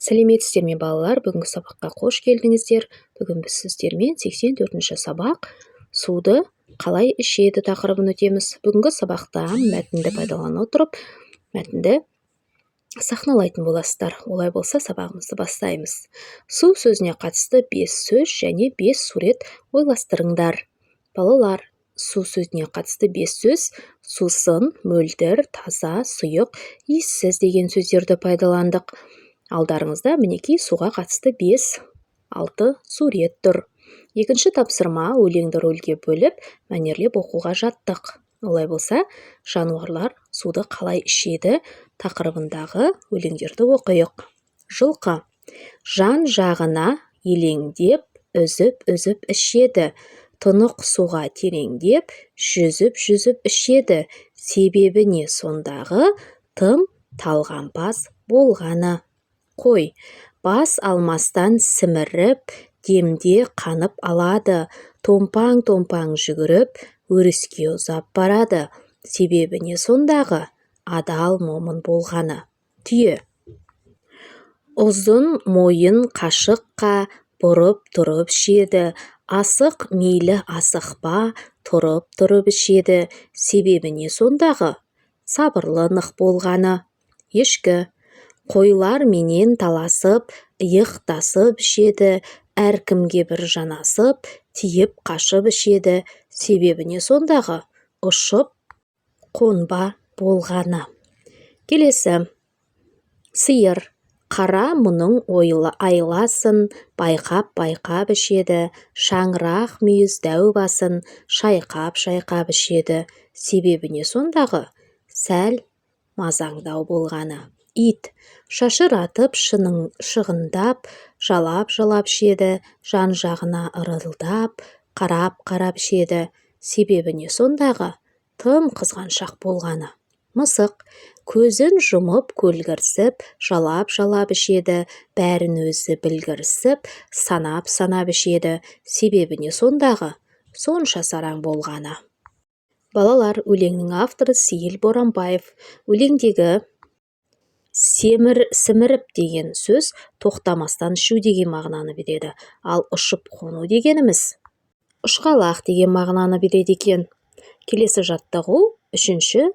Сәлеметсіздер ме балалар, бүгінгі сабаққа қош келдіңіздер. Бүгін біз сіздермен 84-ші сабақ суды қалай ішеді тақырыбын өтеміз. Бүгінгі сабақта мәтінді пайдалана отырып, мәтінді сахналайтын боласыздар. Олай болса сабағымызды бастаймыз. Су сөзіне қатысты 5 сөз және 5 сурет ойластырыңдар. Балалар, су сөзіне қатысты 5 сөз: сусын, мөлдір, таза, сұйық, иіссіз деген сөздерді пайдаландық. Алдарыңызда мінекей суға қатысты 5-6 сурет тұр. Екінші тапсырма: өлеңді рөлге бөліп, мәнерлеп оқуға жаттық. Олай болса, жануарлар суды қалай ішеді тақырыбындағы өлеңдерді оқиық. Жылқы: жан-жағына елеңдеп, үзіп-үзіп ішеді. Тұнық суға тереңдеп, жүзіп-жүзіп ішеді. Себебі не сондағы? Тым талғампаз болғаны. Қой: бас алмастан сіміріп, демде қанып алады. Томпаң-томпаң жүгіріп, өріске ұзап барады. Себебі не сондағы? Адал момын болғаны. Түйе: ұзын мойын қашыққа бұрып тұрып ішеді. Асық мейлі асықпа, тұрып ішеді. Себебі не сондағы? Сабырлы нық болғаны. Ешкі: қойлар менен таласып, иықтасып ішеді. Әркімге бір жанасып, тиіп қашып ішеді. Себебі не сондағы? Ұшып қонба болғаны. Келесі. Сиыр: қара мұның айласын, байқап ішеді. Шаңырақ мүйіз дәу басын, шайқап ішеді. Себебі не сондағы? Сәл мазаңдау болғаны. Ит: шашыратып, шығындап, жалап ішеді. Жан-жағына ырылдап, қарап ішеді. Себебі не сондағы? Тым қызғаншақ болғаны. Мысық: көзін жұмып көлгірсіп, жалап ішеді. Бәрін өзі білгірсіп, санап ішеді. Себебі не сондағы? Сонша сараң болғаны. Балалар, өлеңнің авторы Сейіл Боранбаев. Өлеңдегі сіміріп деген сөз тоқтамастан ішу деген мағынаны береді. Ал ұшып қону дегеніміз ұшқалақ деген мағынаны береді екен. Келесі жаттығу 3-ші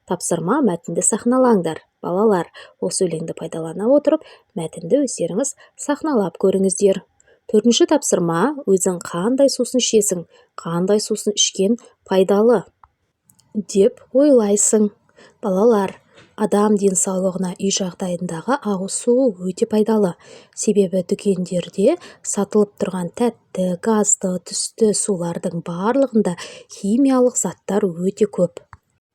тапсырма: мәтінді сахналаңдар. Балалар, осы өлеңді пайдалана отырып, мәтінді өздеріңіз сахналап көріңіздер. 4-ші тапсырма: өзің қандай сусын ішесің, қандай сусын ішкен пайдалы деп ойлайсың. Балалар, адам денсаулығына үй жағдайындағы ауыз суы өте пайдалы. Себебі дүкендерде сатылып тұрған тәтті, газды, түсті сулардың барлығында химиялық заттар өте көп.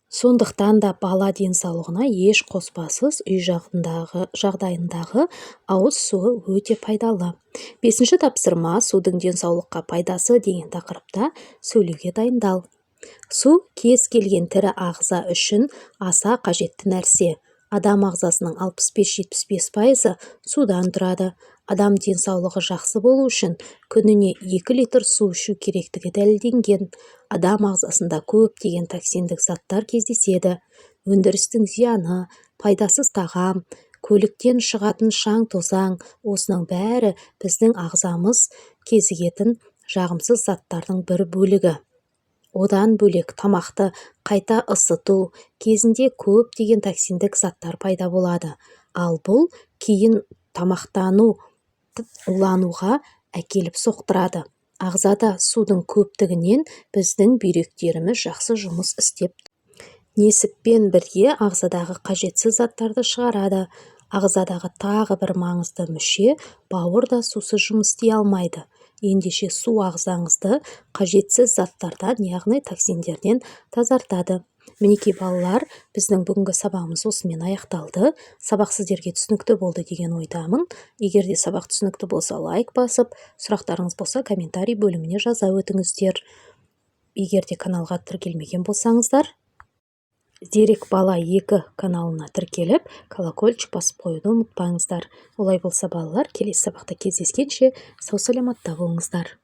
Сондықтан да бала денсаулығына еш қоспасыз үй жағдайындағы ауыз суы өте пайдалы. 5-ші тапсырма: судың денсаулыққа пайдасы деген тақырыпта сөйлеуге дайындал. Су кез келген тірі ағза үшін аса қажетті нәрсе. Адам ағзасының 65-75% судан тұрады. Адам денсаулығы жақсы болу үшін күніне 2 литр су ішу керектігі дәлелденген. Адам ағзасында көптеген токсиндік заттар кездеседі. Өндірістің зияны, пайдасыз тағам, көліктен шығатын шаң-тозаң, осының бәрі біздің ағзамыз кезігетін жағымсыз заттардың бір бөлігі. Одан бөлек тамақты қайта ысыту кезінде көптеген токсиндік заттар пайда болады. Ал бұл кейін тамақтану улануға әкеліп соқтырады. Ағзада судың көптігінен біздің бүйректеріміз жақсы жұмыс істеп, несіппен бірге ағзадағы қажетсіз заттарды шығарады. Ағзадағы тағы бір маңызды мүше бауыр да сусыз жұмыс істей алмайды. Ендеше су ағзаңызды қажетсіз заттардан, яғни токсиндерден тазартады. Мінекей балалар, біздің бүгінгі сабағымыз осымен аяқталды. Сабақ сіздерге түсінікті болды деген ойдамын. Егер де сабақ түсінікті болса, лайк басып, сұрақтарыңыз болса, комментарий бөліміне жаза өтіңіздер. Егер де каналға тіркелмеген болсаңыздар, Зерек бала 2 каналына тіркеліп, колокольчик басып қоюды ұмытпаңыздар. Олай болса балалар, келесі сабақта кездескенше сау саламатта болыңыздар.